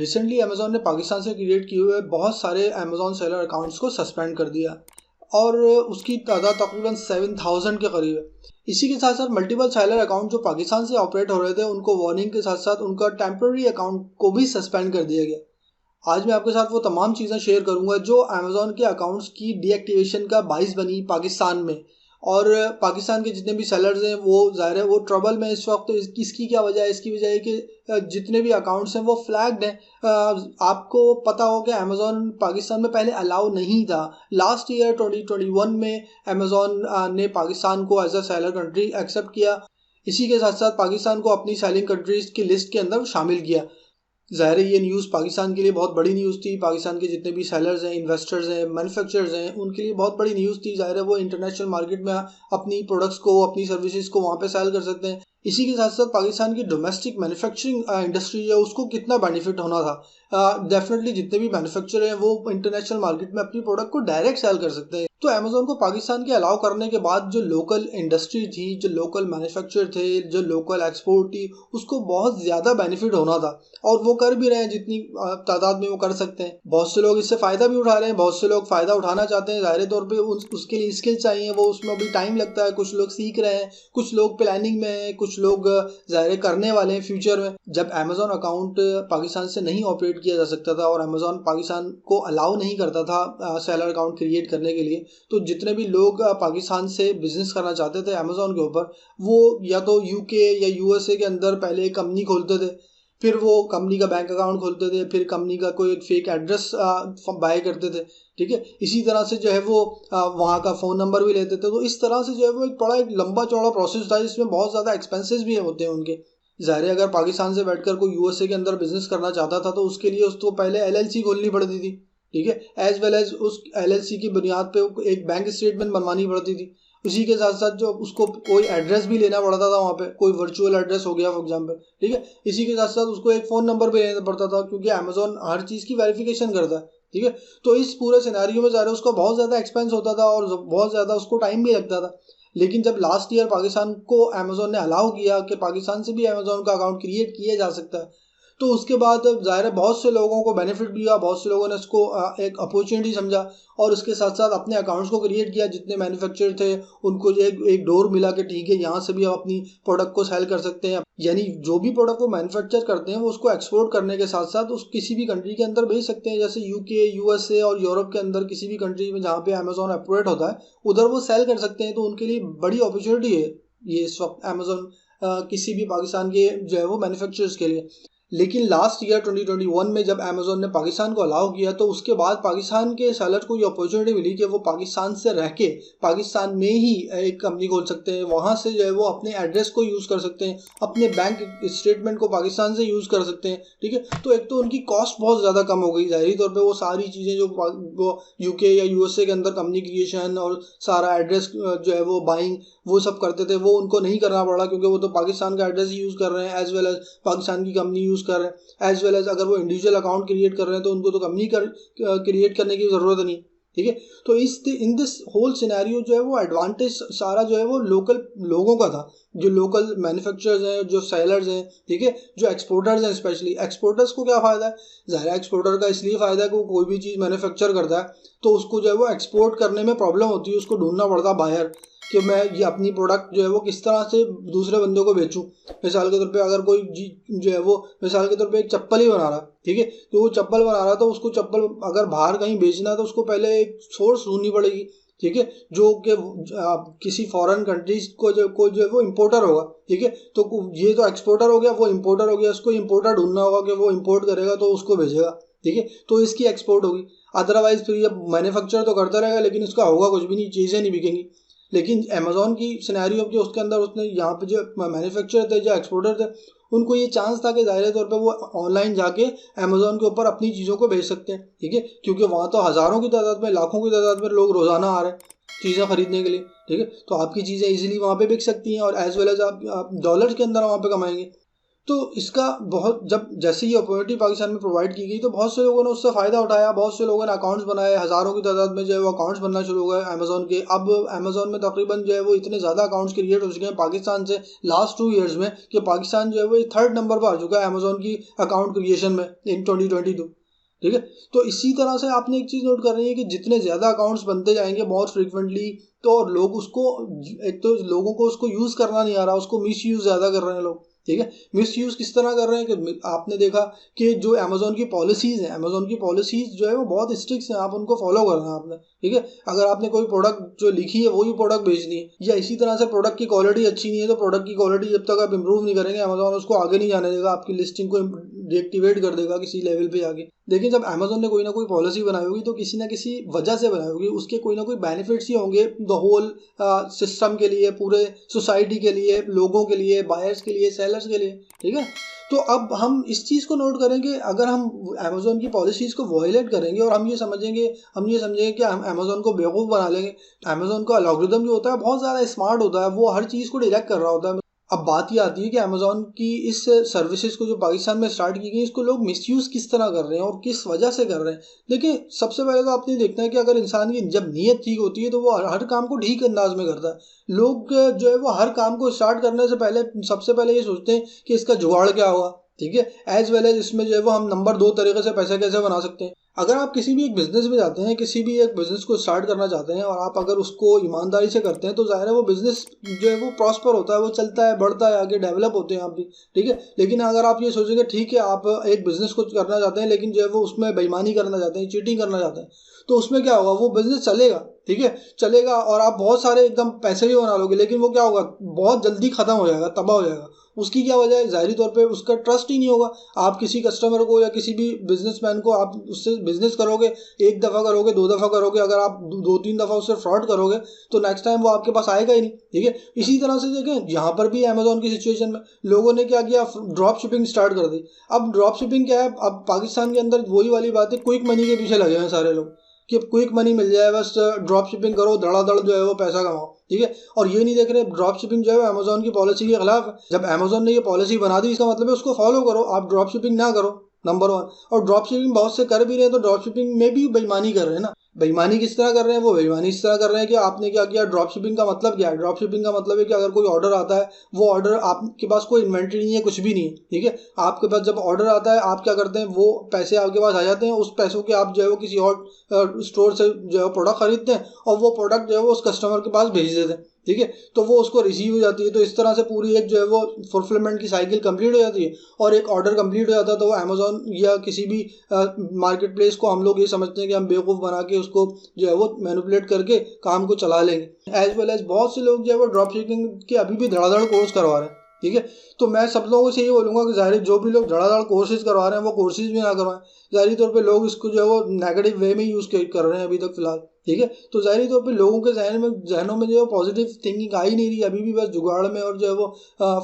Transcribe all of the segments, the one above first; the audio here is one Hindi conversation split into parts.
रिसेंटली अमेज़ॉन ने पाकिस्तान से क्रिएट किए हुए बहुत सारे अमेज़ॉन सेलर अकाउंट्स को सस्पेंड कर दिया और उसकी तादाद तकरीबन 7,000 के करीब है। इसी के साथ साथ मल्टीपल सेलर अकाउंट जो पाकिस्तान से ऑपरेट हो रहे थे उनको वार्निंग के साथ साथ उनका टेम्पररी अकाउंट को भी सस्पेंड कर दिया गया। आज मैं आपके साथ वो तमाम चीज़ें शेयर करूंगा जो अमेज़ॉन के अकाउंट्स की डीएक्टिवेशन का बाइस बनी पाकिस्तान में। और पाकिस्तान के जितने भी सेलर्स हैं वो ज़ाहिर है वो ट्रबल में इस वक्त। इसकी क्या वजह है? इसकी वजह है कि जितने भी अकाउंट्स हैं वो फ्लैग्ड हैं। आपको पता हो कि अमेज़ॉन पाकिस्तान में पहले अलाउ नहीं था। लास्ट ईयर 2021 में अमेज़ॉन ने पाकिस्तान को as a seller country accept किया। इसी के साथ साथ पाकिस्तान को अपनी सेलिंग कंट्रीज़ की लिस्ट के अंदर शामिल किया। ज़ाहिर है ये न्यूज़ पाकिस्तान के लिए बहुत बड़ी न्यूज़ थी। पाकिस्तान के जितने भी सेलर्स हैं, इन्वेस्टर्स हैं, मैन्युफैक्चरर्स हैं, उनके लिए बहुत बड़ी न्यूज़ थी। ज़ाहिर है वो इंटरनेशनल मार्केट में अपनी प्रोडक्ट्स को, अपनी सर्विसेज को वहाँ पे सेल कर सकते हैं। इसी के साथ साथ पाकिस्तान की डोमेस्टिक मैन्युफैक्चरिंग इंडस्ट्री है उसको कितना बेनिफिट होना था। डेफिनेटली जितने भी मैन्युफैक्चरर हैं वो इंटरनेशनल मार्केट में अपनी प्रोडक्ट को डायरेक्ट सेल कर सकते हैं। तो अमेज़ॉन को पाकिस्तान के अलाउ करने के बाद जो लोकल इंडस्ट्री थी, जो लोकल मैन्युफैक्चरर थे, जो लोकल एक्सपोर्ट थी, उसको बहुत ज़्यादा बेनिफिट होना था और वो कर भी रहे हैं जितनी तादाद में वो कर सकते हैं। बहुत से लोग इससे फ़ायदा भी उठा रहे हैं, बहुत से लोग फ़ायदा उठाना चाहते हैं। ज़ाहिर तौर पे उसके लिए स्किल चाहिए, वो उसमें भी टाइम लगता है। कुछ लोग सीख रहे हैं, कुछ लोग प्लानिंग में हैं, कुछ लोग ज़ाहिर करने वाले हैं फ्यूचर में। जब अमेज़ॉन अकाउंट पाकिस्तान से नहीं ऑपरेट किया जा सकता था और अमेज़ॉन पाकिस्तान को अलाउ नहीं करता था सेलर अकाउंट क्रिएट करने के लिए, तो जितने भी लोग पाकिस्तान से बिजनेस करना चाहते थे अमेज़ॉन के ऊपर, वो या तो यूके या यूएसए के अंदर पहले एक कंपनी खोलते थे, फिर वो कंपनी का बैंक अकाउंट खोलते थे, फिर कंपनी का कोई एक फेक एड्रेस बाय करते थे। ठीक है, इसी तरह से जो है वो वहाँ का फ़ोन नंबर भी लेते थे। तो इस तरह से जो है वो एक लंबा चौड़ा प्रोसेस था जिसमें बहुत ज़्यादा एक्सपेंसेस भी होते हैं उनके। ज़ाहिर है अगर पाकिस्तान से बैठकर कोई यूएसए के अंदर बिजनेस करना चाहता था तो उसके लिए उसको पहले एलएलसी खोलनी पड़ती थी। ठीक है, एज वेल एज उस एलएलसी की बुनियाद पे एक बैंक स्टेटमेंट बनवानी पड़ती थी। उसी के साथ साथ जो उसको कोई एड्रेस भी लेना पड़ता था, वहाँ पे कोई वर्चुअल एड्रेस हो गया फॉर एग्जांपल। ठीक है, इसी के साथ साथ उसको एक फ़ोन नंबर भी लेना पड़ता था क्योंकि अमेज़ॉन हर चीज़ की वेरिफिकेशन करता है। ठीक है, तो इस पूरे सिनेरियो में ज़ाहिर उसका बहुत ज़्यादा एक्सपेंस होता था और बहुत ज़्यादा उसको टाइम भी लगता था। लेकिन जब लास्ट ईयर पाकिस्तान को अमेज़ॉन ने अलाउ किया कि पाकिस्तान से भी अमेज़ॉन का अकाउंट क्रिएट किया जा सकता है, तो उसके बाद ज़ाहिर है बहुत से लोगों को बेनिफिट भी हुआ, बहुत से लोगों ने इसको एक अपॉर्चुनिटी समझा और उसके साथ साथ अपने अकाउंट्स को क्रिएट किया। जितने मैन्युफैक्चरर थे उनको एक डोर मिला कि ठीक है यहाँ से भी आप अपनी प्रोडक्ट को सेल कर सकते हैं। यानी जो भी प्रोडक्ट वो मैन्युफैक्चर करते हैं वो उसको एक्सपोर्ट करने के साथ साथ उस किसी भी कंट्री के अंदर भेज सकते हैं। जैसे यूके, यूएसए और यूरोप के अंदर किसी भी कंट्री में जहाँ पे अमेज़ॉन ऑपरेट होता है उधर वो सेल कर सकते हैं। तो उनके लिए बड़ी अपॉर्चुनिटी है ये इस वक्त अमेज़ॉन किसी भी पाकिस्तान के जो है वो मैन्युफैक्चरर्स के लिए। लेकिन लास्ट ईयर 2021 में जब अमेज़ॉन ने पाकिस्तान को अलाउ किया तो उसके बाद पाकिस्तान के सेलर को ये अपॉर्चुनिटी मिली कि वो पाकिस्तान से रह के पाकिस्तान में ही एक कंपनी खोल सकते हैं। वहाँ से जो है वो अपने एड्रेस को यूज़ कर सकते हैं, अपने बैंक स्टेटमेंट को पाकिस्तान से यूज़ कर सकते हैं। ठीक है, तो एक तो उनकी कॉस्ट बहुत ज़्यादा कम हो गई। ज़ाहिरी तौर पर वो सारी चीज़ें जो वो यूके या यूएसए के अंदर कंपनी क्रिएशन और सारा एड्रेस जो है वो बाइंग वो सब करते थे, वो उनको नहीं करना पड़ा क्योंकि वो तो पाकिस्तान का एड्रेस यूज़ कर रहे हैं एज वेल एज पाकिस्तान की कंपनी यूज़ कर रहे हैं। एज वेल एज अगर वो इंडिविजुअल अकाउंट क्रिएट कर रहे हैं तो उनको तो कंपनी क्रिएट करने की ज़रूरत नहीं। ठीक है, तो इन दिस होल सिनेरियो जो है वो एडवांटेज सारा जो है वो लोकल लोगों का था, जो लोकल मैन्युफैक्चरर्स हैं, जो सेलर्स हैं। ठीक है, जो एक्सपोर्टर्स हैं, स्पेशली एक्सपोर्टर्स को क्या फ़ायदा है? ज़ाहिर एक्सपोर्टर का इसलिए फ़ायदा है कि वो कोई भी चीज़ मैन्युफैक्चर करता है तो उसको जो है वो एक्सपोर्ट करने में प्रॉब्लम होती है, उसको ढूंढना पड़ता है बाहर कि मैं ये अपनी प्रोडक्ट जो है वो किस तरह से दूसरे बंदों को बेचूं। मिसाल के तौर पे अगर कोई जो है वो मिसाल के तौर पे एक चप्पल ही बना रहा, ठीक है, तो वो चप्पल बना रहा तो उसको चप्पल अगर बाहर कहीं बेचना है तो उसको पहले एक सोर्स ढूंढनी पड़ेगी। ठीक है, जो कि किसी फॉरेन कंट्रीज को जो है वो इम्पोर्टर होगा। ठीक है, तो ये तो एक्सपोर्टर हो गया, वो इम्पोर्टर हो गया, उसको इम्पोर्टर ढूंढना होगा कि वो इम्पोर्ट करेगा तो उसको भेजेगा। ठीक है, तो इसकी एक्सपोर्ट होगी। अदरवाइज फिर ये मैन्युफैक्चर तो करता रहेगा लेकिन उसका होगा कुछ भी नहीं, चीज़ें नहीं बिकेंगी। लेकिन अमेज़ॉन की सिनेरियो जो उसके अंदर उसने यहाँ पे जो मैन्युफैक्चरर थे, जो एक्सपोर्टर थे, उनको ये चांस था कि ज़ाहिर तौर पे वो ऑनलाइन जाके अमेज़ॉन के ऊपर अपनी चीज़ों को बेच सकते हैं। ठीक है, क्योंकि वहाँ तो हज़ारों की तादाद में, लाखों की तादाद में लोग रोज़ाना आ रहे हैं चीज़ें ख़रीदने के लिए। ठीक है, तो आपकी चीज़ें ईजिली वहाँ पे बिक सकती हैं और एज वेल एज आप डॉलर के अंदर वहाँ पे कमाएंगे। तो इसका बहुत जब जैसे ही अपॉर्चुनिटी पाकिस्तान में प्रोवाइड की गई तो बहुत से लोगों ने उससे फ़ायदा उठाया, बहुत से लोगों ने अकाउंट्स बनाए, हज़ारों की तादाद में जो है वो अकाउंट्स बनना शुरू हो गए अमेज़ॉन के। अब अमेज़ॉन में तकरीबन जो है वो इतने ज़्यादा अकाउंट्स क्रिएट हो चुके हैं पाकिस्तान से लास्ट 2 ईयर्स में कि पाकिस्तान जो है वो 3rd नंबर पर आ चुका है अमेज़ॉन की अकाउंट क्रिएशन में इन 2022। ठीक है, तो इसी तरह से आपने एक चीज़ नोट करनी है कि जितने ज़्यादा अकाउंट्स बनते जाएंगे बहुत फ्रिक्वेंटली, तो और लोग उसको, एक तो लोगों को उसको यूज़ करना नहीं आ रहा, उसको मिस यूज़ ज़्यादा कर रहे हैं लोग। ठीक है, मिस यूज़ किस तरह कर रहे हैं कि आपने देखा कि जो अमेज़ॉन की पॉलिसीज़ हैं, अमेज़ॉन की पॉलिसीज़ जो है वो बहुत स्ट्रिक्ट हैं, आप उनको फॉलो करना है आपने। ठीक है, अगर आपने कोई प्रोडक्ट जो लिखी है वही प्रोडक्ट बेचनी है, या इसी तरह से प्रोडक्ट की क्वालिटी अच्छी नहीं है तो प्रोडक्ट की क्वालिटी जब तक आप इंप्रूव नहीं करेंगे अमेज़ॉन उसको आगे नहीं जाने देगा, आपकी लिस्टिंग को डीएक्टिवेट कर देगा किसी लेवल पे आगे। लेकिन जब अमेज़ॉन ने कोई ना कोई पॉलिसी बनाई होगी तो किसी ना किसी वजह से बनाई होगी, उसके कोई ना कोई बेनिफिट्स ही होंगे द होल सिस्टम के लिए, पूरे सोसाइटी के लिए, लोगों के लिए, बायर्स के लिए, सेलर्स के लिए। ठीक है, तो अब हम इस चीज़ को नोट करेंगे, अगर हम अमेज़ॉन की पॉलिसीज़ को वायलेट करेंगे और हम ये समझेंगे कि हम अमेज़ॉन को बेवकूफ़ बना लेंगे। अमेज़ॉन का एल्गोरिथम जो होता है बहुत ज़्यादा स्मार्ट होता है, वो हर चीज़ को डिटेक्ट कर रहा होता है। अब बात ये आती है कि अमेज़ॉन की इस सर्विसेज को जो पाकिस्तान में स्टार्ट की गई, इसको लोग मिसयूज़ किस तरह कर रहे हैं और किस वजह से कर रहे हैं। देखिए, सबसे पहले तो आपने देखना है कि अगर इंसान की जब नीयत ठीक होती है तो वो हर काम को ठीक अंदाज में करता है। लोग जो है वो हर काम को स्टार्ट करने से पहले सबसे पहले ये सोचते हैं कि इसका जुगाड़ क्या होगा। ठीक है, एज वेल एज इसमें जो है वो हम नंबर 2 तरीके से पैसे कैसे बना सकते हैं। अगर आप किसी भी एक बिज़नेस में जाते हैं, किसी भी एक बिज़नेस को स्टार्ट करना चाहते हैं और आप अगर उसको ईमानदारी से करते हैं तो ज़ाहिर है वो बिज़नेस जो है वो प्रॉस्पर होता है, वो चलता है, बढ़ता है, आगे डेवलप होते हैं आप भी। ठीक है, लेकिन अगर आप ये सोचेंगे ठीक है आप एक बिज़नेस को करना चाहते हैं लेकिन जो है वो उसमें बेईमानी करना चाहते हैं, चीटिंग करना चाहते हैं, तो उसमें क्या होगा, वो बिज़नेस चलेगा। ठीक है, चलेगा और आप बहुत सारे एकदम पैसे भी बना लोगे, लेकिन वो क्या होगा, बहुत जल्दी ख़त्म हो जाएगा, तबाह हो जाएगा। उसकी क्या वजह है, ज़ाहिरी तौर पे उसका ट्रस्ट ही नहीं होगा। आप किसी कस्टमर को या किसी भी बिजनेसमैन को आप उससे बिजनेस करोगे, 1 दफ़ा करोगे, 2 दफ़ा करोगे, अगर आप 2-3 दफ़ा उससे फ्रॉड करोगे तो नेक्स्ट टाइम वो आपके पास आएगा ही नहीं। ठीक है, इसी तरह से देखें यहाँ पर भी अमेज़ॉन की सिचुएशन में लोगों ने क्या किया, ड्रॉप शिपिंग स्टार्ट कर दी। अब ड्रॉप शिपिंग क्या है, अब पाकिस्तान के अंदर वही वाली बात है, क्विक मनी के पीछे लगे हैं सारे लोग कि क्विक मनी मिल जाए, बस ड्रॉप शिपिंग करो, धड़ाधड़ जो है वो पैसा कमाओ। ठीक है, और ये नहीं देख रहे ड्रॉप शिपिंग जो है अमेज़ॉन की पॉलिसी के खिलाफ है। जब अमेज़ॉन ने ये पॉलिसी बना दी इसका मतलब है उसको फॉलो करो, आप ड्रॉप शिपिंग ना करो, नंबर 1। और ड्रॉप शिपिंग बहुत से कर भी रहे हैं तो ड्रॉप शिपिंग में भी बेईमानी कर रहे हैं ना। बेईमानी किस तरह कर रहे हैं, वो बेईमानी इस तरह कर रहे हैं कि आपने क्या किया, ड्रॉप शिपिंग का मतलब क्या है, ड्रॉप शिपिंग का मतलब है कि अगर कोई ऑर्डर आता है, वो ऑर्डर आपके पास कोई इन्वेंट्री नहीं है, कुछ भी नहीं है। ठीक है, आपके पास जब ऑर्डर आता है आप क्या करते हैं, वो पैसे आपके पास आ जाते हैं, उस पैसों के आप जो है वो किसी और स्टोर से जो है प्रोडक्ट खरीदते हैं और वो प्रोडक्ट जो है वो उस कस्टमर के पास भेज देते हैं। ठीक है, तो वो उसको रिसीव हो जाती है, तो इस तरह से पूरी एक जो है वो फुलफिलमेंट की साइकिल कंप्लीट हो जाती है और एक ऑर्डर कंप्लीट हो जाता है। तो वो अमेज़ॉन या किसी भी मार्केट प्लेस को हम लोग ये समझते हैं कि हम बेवकूफ़ बना के उसको जो है वो मैनिपुलेट करके काम को चला लेंगे। एज वेल एज बहुत से लोग जो है वो ड्रॉप शिपिंग के अभी भी धड़ाधड़ कोर्स करवा रहे हैं। ठीक है, तो मैं सब लोगों से ये बोलूँगा कि ज़ाहिर जो भी लोग धड़ाधड़ कोर्सेज करवा रहे हैं वो कोर्सेज भी ना करवाएं। ज़ाहिरी तौर पे लोग इसको जो है वो नेगेटिव वे में यूज़ कर रहे हैं अभी तक फ़िलहाल। ठीक है, तो ज़ाहिरी तौर पे लोगों के जहनों में जो है पॉजिटिव थिंकिंग आ ही नहीं रही, अभी भी बस जुगाड़ में और जो है वो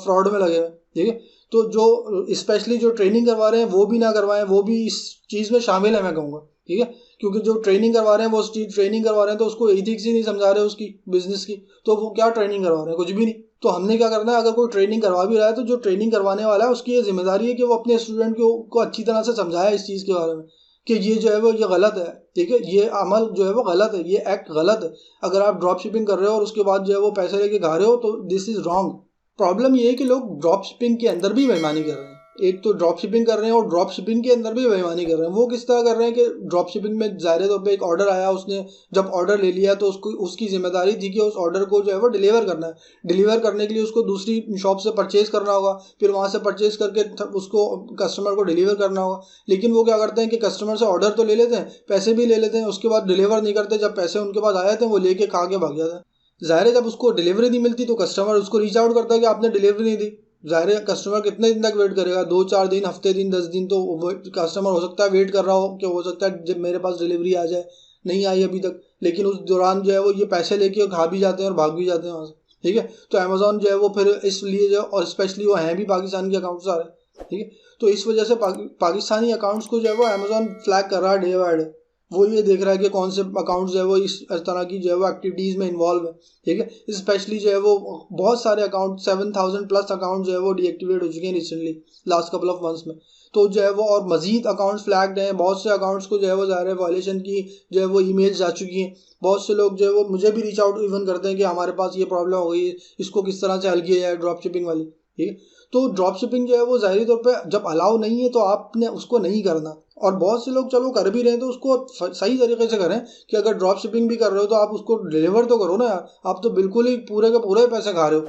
फ्रॉड में लगे हुए। ठीक है, तो जो स्पेशली जो ट्रेनिंग करवा रहे हैं वो भी ना करवाएं, वो भी इस चीज़ में शामिल है मैं कहूँगा। ठीक है, क्योंकि जो ट्रेनिंग करवा रहे हैं वो ट्रेनिंग करवा रहे हैं तो उसको एथिक्स ही नहीं समझा रहे उसकी बिजनेस की, तो वो क्या ट्रेनिंग करवा रहे हैं, कुछ भी नहीं। तो हमने क्या करना है, अगर कोई ट्रेनिंग करवा भी रहा है तो जो ट्रेनिंग करवाने वाला है उसकी ये जिम्मेदारी है कि वो अपने स्टूडेंट को अच्छी तरह से समझाए इस चीज़ के बारे में कि ये जो है वो ये गलत है। ठीक है, ये अमल जो है वो गलत है, ये एक्ट गलत है। अगर आप ड्रॉप शिपिंग कर रहे हो और उसके बाद जो है वो पैसे लेके खा रहे हो तो दिस इज़ रॉन्ग। प्रॉब्लम ये है कि लोग ड्रॉप शिपिंग के अंदर भी बेईमानी कर रहे हैं। एक तो ड्रॉप शिपिंग कर रहे हैं और ड्रॉप शिपिंग के अंदर भी बेईमानी कर रहे हैं। वो किस तरह कर रहे हैं कि ड्रॉप शिपिंग में ज़ाहिर तौर पे एक ऑर्डर आया, उसने जब ऑर्डर ले लिया तो उसकी जिम्मेदारी थी कि उस ऑर्डर को जो है वो डिलीवर करना है। डिलीवर करने के लिए उसको दूसरी शॉप से परचेज़ करना होगा, फिर वहाँ से परचेज़ करके उसको कस्टमर को डिलीवर करना होगा। लेकिन वो क्या करते हैं कि कस्टमर से ऑर्डर तो ले लेते हैं, पैसे भी ले लेते हैं, उसके बाद डिलीवर नहीं करते। जब पैसे उनके पास आ जाते हैं वो लेके खा के भाग जाते हैं। ज़ाहिर है जब उसको डिलीवरी नहीं मिलती तो कस्टमर उसको रीच आउट करता है कि आपने डिलीवरी नहीं दी। ज़ाहिर है कस्टमर कितने दिन तक वेट करेगा, 2-4 दिन, हफ्ते दिन, 10 दिन, तो कस्टमर हो सकता है वेट कर रहा हो कि हो सकता है जब मेरे पास डिलीवरी आ जाए, नहीं आई अभी तक। लेकिन उस दौरान जो है वो ये पैसे लेके खा भी जाते हैं और भाग भी जाते हैं वहाँ से। ठीक है, तो अमेज़ॉन जो है वो फिर इसलिए जो, और स्पेशली वो हैं भी पाकिस्तान के अकाउंट्स आ रहे हैं। ठीक है, तो इस वजह से पाकिस्तानी अकाउंट्स को जो है वो अमेज़ॉन फ्लैग कर रहा है डे बाय डे। वो ये देख रहा है कि कौन से अकाउंट्स जो है वो इस तरह की जो है वो एक्टिविटीज़ में इन्वॉल्व है, ठीक है। स्पेशली जो है वो बहुत सारे अकाउंट 7,000 प्लस अकाउंट जो है वो डीएक्टिवेट हो चुके हैं recently last couple of months में। तो जो है वो और मजीद अकाउंट्स फ्लैग्ड हैं, बहुत से अकाउंट्स को जो है वो ज़ाहिर है वायलेशन की जो है वो ईमेल्स जा चुकी हैं। बहुत से लोग जो है वो मुझे भी रीच आउट इवन करते हैं कि हमारे पास ये प्रॉब्लम हो गई है, इसको किस तरह से हल किया जाए, ड्रॉप शिपिंग वाली, ठीक है। तो ड्रॉप शिपिंग जो है वो ज़ाहिरी तौर पे जब अलाउ नहीं है तो आपने उसको नहीं करना। और बहुत से लोग चलो कर भी रहे हैं तो उसको सही तरीके से करें कि अगर ड्रॉप शिपिंग भी कर रहे हो तो आप उसको डिलीवर तो करो ना यार। आप तो बिल्कुल ही पूरे के पूरे पैसे खा रहे हो,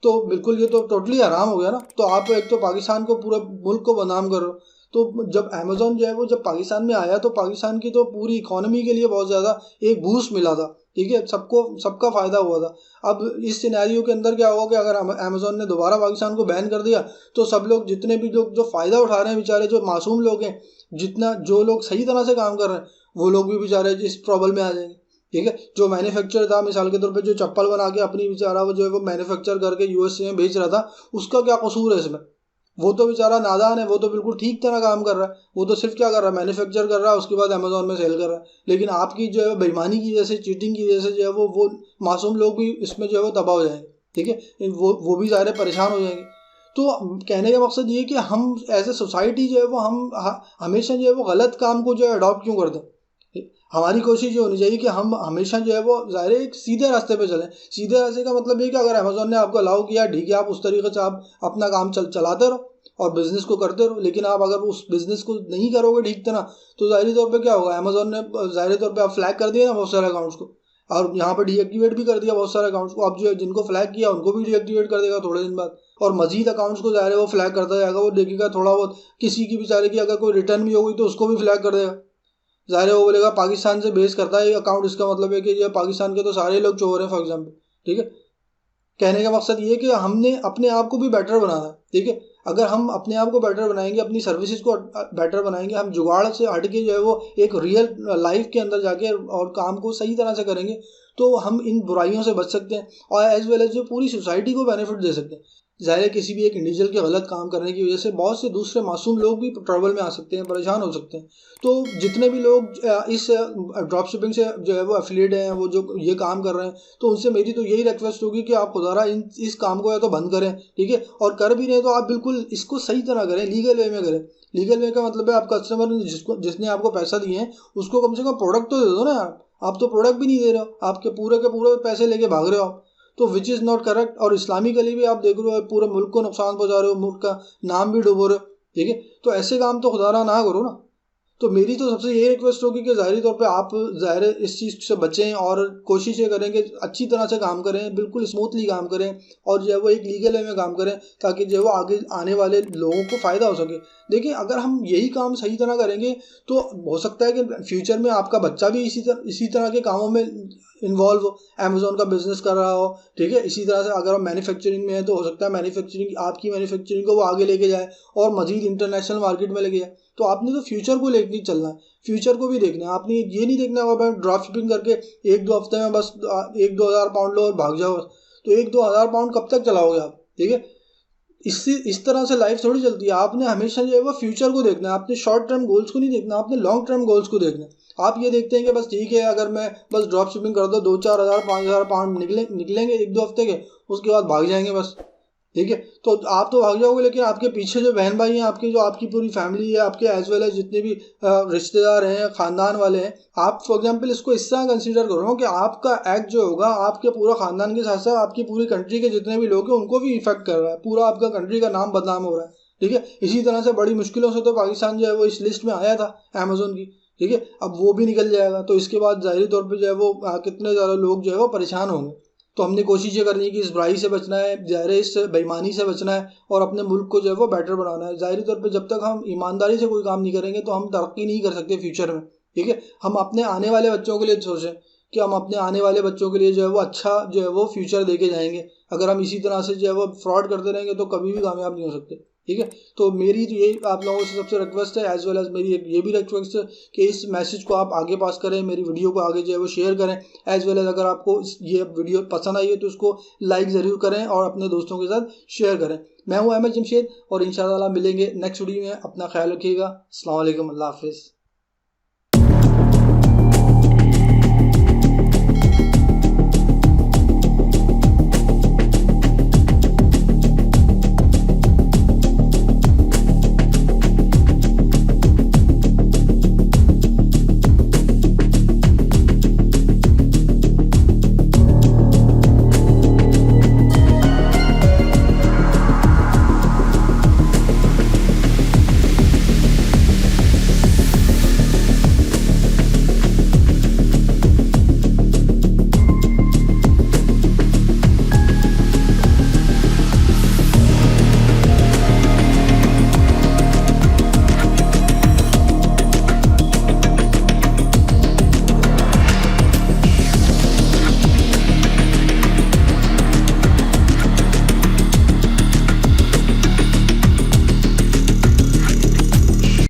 तो बिल्कुल ये तो टोटली हराम हो गया ना। तो आप एक तो पाकिस्तान को, पूरे मुल्क को बदनाम कर रहे हो। तो जब अमेज़ॉन जो है वो जब पाकिस्तान में आया तो पाकिस्तान की तो पूरी इकोनॉमी के लिए बहुत ज़्यादा एक बूस्ट मिला था, ठीक है, सबको सबका फ़ायदा हुआ था। अब इस सिनेरियो के अंदर क्या होगा कि अगर अमेज़ॉन ने दोबारा पाकिस्तान को बैन कर दिया तो सब लोग, जितने भी लोग जो फ़ायदा उठा रहे हैं बेचारे, जो मासूम लोग हैं, जितना जो लोग सही तरह से काम कर रहे हैं, वो लोग भी बेचारे इस प्रॉब्लम में आ जाएंगे, ठीक है। जो मैन्युफैक्चर था, मिसाल के तौर पे जो चप्पल बना के अपनी बेचारा वो जो है वो मैन्युफैक्चर करके यूएसए में बेच रहा था, उसका क्या कसूर है इसमें? वो तो बेचारा नादान है, वो तो बिल्कुल ठीक तरह काम कर रहा है। वो तो सिर्फ क्या कर रहा है, मैन्युफैक्चर कर रहा है, उसके बाद अमेज़ॉन में सेल कर रहा है। लेकिन आपकी जो है बेईमानी की वजह से, चीटिंग की वजह से जो है वो मासूम लोग भी इसमें जो है वो तबाह हो जाएंगे, ठीक है। वो भी ज़ाहिर है परेशान हो जाएंगे। तो कहने का मकसद ये है कि हम एज ए सोसाइटी जो है वो हम हमेशा जो है वो गलत काम को जो है अडॉप्ट क्यों कर दें। हमारी कोशिश ये होनी चाहिए कि हम हमेशा जो है वो ज़ाहिर है एक सीधे रास्ते पे चलें। सीधे रास्ते का मतलब ये कि अगर अमेज़ॉन ने आपको अलाउ किया, ठीक है, आप उस तरीके से आप अपना काम चलाते रहो और बिज़नेस को करते रहो। लेकिन आप अगर उस बिज़नेस को नहीं करोगे ठीक तरह तो ज़ाहिरी तौर पे क्या होगा, अमेज़ॉन ने ज़ाहिरी तौर पे आप फ्लैग कर दिया ना बहुत सारे अकाउंट्स को, और यहाँ पर डीएक्टिवेट भी कर दिया बहुत सारे अकाउंट्स को। अब जो जिनको फ्लैग किया उनको भी डीएक्टिवेट कर देगा थोड़े दिन बाद, और मजीद अकाउंट्स को ज़ाहिर है वो फ्लैग करता जाएगा। वो देखेगा थोड़ा बहुत किसी की बेचारे की अगर कोई रिटर्न भी हो गई तो उसको भी फ्लैग कर देगा। ज़ाहिर है वो बोलेगा पाकिस्तान से बेस करता है ये अकाउंट, इसका मतलब है कि ये पाकिस्तान के तो सारे लोग चोर हैं फॉर एग्जाम्पल, ठीक है। कहने का मकसद ये है कि हमने अपने आप को भी बेटर बनाना है, ठीक है। अगर हम अपने आप को बेटर बनाएंगे, अपनी सर्विसेज को बेटर बनाएंगे, हम जुगाड़ से हट के जो है वो एक रियल लाइफ के अंदर जाके और काम को सही तरह से करेंगे तो हम इन बुराइयों से बच सकते हैं और एज वेल एज जो पूरी सोसाइटी को बेनिफिट दे सकते हैं। ज़ाहिर है किसी भी एक इंडिविजुअल के गलत काम करने की वजह से बहुत से दूसरे मासूम लोग भी ट्रबल में आ सकते हैं, परेशान हो सकते हैं। तो जितने भी लोग इस ड्रॉप शिपिंग से जो है वो एफिलिएट हैं, वो जो ये काम कर रहे हैं, तो उनसे मेरी तो यही रिक्वेस्ट होगी कि आप खुदारा इस काम को या तो बंद करें, ठीक है, और कर भी रहे तो आप बिल्कुल इसको सही तरह करें, लीगल वे में करें। लीगल वे का मतलब है आप कस्टमर ने जिसने आपको पैसा दिए हैं उसको कम से कम प्रोडक्ट तो दे दो ना यार। आप तो प्रोडक्ट भी नहीं दे रहे हो, आपके पूरे के पूरे पैसे लेके भाग रहे हो आप, तो विच इज़ नॉट करेक्ट। और इस्लामिकली भी आप देख रहे हो पूरे मुल्क को नुकसान पहुंचा रहे हो, मुल्क का नाम भी डुबो रहे हो, ठीक है। तो ऐसे काम तो खुदारा ना करो ना। तो मेरी तो सबसे यही रिक्वेस्ट होगी कि ज़ाहिरी तौर पे आप ज़ाहिर इस चीज़ से बचें और कोशिश ये करें कि अच्छी तरह से काम करें, बिल्कुल स्मूथली काम करें और जो है वो एक लीगल वे में काम करें ताकि जो है वो आगे आने वाले लोगों को फ़ायदा हो सके। देखिए अगर हम यही काम सही तरह करेंगे तो हो सकता है कि फ्यूचर में आपका बच्चा भी इसी तरह के कामों में इन्वॉल्व हो, अमेज़ॉन का बिजनेस कर रहा हो, ठीक है। इसी तरह से अगर हम मैन्युफैक्चरिंग में है तो हो सकता है मैन्युफैक्चरिंग, आपकी मैन्युफैक्चरिंग को वो आगे लेके जाए और मज़ीद इंटरनेशनल मार्केट में लेके जाए। तो आपने तो फ्यूचर को लेके चलना है, फ्यूचर को भी देखना है। आपने ये नहीं देखना होगा भाई ड्रॉप शिपिंग करके 1-2 हफ्ते में बस 1-2 हज़ार पाउंड लो और भाग जाओ। तो 1-2 हज़ार पाउंड कब तक चलाओगे आप, ठीक है। इससे इस तरह से लाइफ थोड़ी चलती है। आपने हमेशा जो है वो फ्यूचर को देखना है, आपने शॉर्ट टर्म गोल्स को नहीं देखना, आपने लॉन्ग टर्म गोल्स को देखना है। आप ये देखते हैं कि बस ठीक है अगर मैं बस ड्रॉप शिपिंग कर दो 2-4 हज़ार 5 हज़ार पाउंड निकलेंगे 1-2 हफ्ते के, उसके बाद भाग जाएंगे बस, ठीक है। तो आप तो भाग जाओगे लेकिन आपके पीछे जो बहन भाई हैं, आपकी जो आपकी पूरी फैमिली है, आपके एज वेल एज जितने भी रिश्तेदार हैं, ख़ानदान वाले हैं, आप फॉर एग्जांपल इसको इस तरह कंसीडर करो कि आपका एक्ट जो होगा आपके पूरा ख़ानदान के साथ साथ आपकी पूरी कंट्री के जितने भी लोग हैं उनको भी इफेक्ट कर रहा है, पूरा आपका कंट्री का नाम बदनाम हो रहा है, ठीक है। इसी तरह से बड़ी मुश्किलों से तो पाकिस्तान जो है वो इस लिस्ट में आया था अमेज़ॉन की, ठीक है। अब वो भी निकल जाएगा तो इसके बाद ज़ाहिरी तौर पर जो है वो कितने ज़्यादा लोग जो है वो परेशान होंगे। तो हमने कोशिश ये करनी है कि इस बुराई से बचना है, ज़ाहिर है इस बेईमानी से बचना है और अपने मुल्क को जो है वो बेटर बनाना है। ज़ाहिरी तौर पे जब तक हम ईमानदारी से कोई काम नहीं करेंगे तो हम तरक्की नहीं कर सकते फ्यूचर में, ठीक है। हम अपने आने वाले बच्चों के लिए सोचें कि हम अपने आने वाले बच्चों के लिए जो है वो अच्छा जो है वो फ्यूचर दे के जाएंगे। अगर हम इसी तरह से जो है वो फ्रॉड करते रहेंगे तो कभी भी कामयाब नहीं हो सकते, ठीक है। तो मेरी तो यही आप लोगों से सबसे रिक्वेस्ट है, एज वेल एज मेरी ये भी रिक्वेस्ट है कि इस मैसेज को आप आगे पास करें, मेरी वीडियो को आगे जो है वो शेयर करें। एज वेल एज अगर आपको ये वीडियो पसंद आई है तो उसको लाइक ज़रूर करें और अपने दोस्तों के साथ शेयर करें। मैं हूँ अहमद जमशेद और इंशाअल्लाह मिलेंगे नेक्स्ट वीडियो में। अपना ख्याल रखिएगा। अस्सलाम वालेकुम, अल्लाह हाफिज़।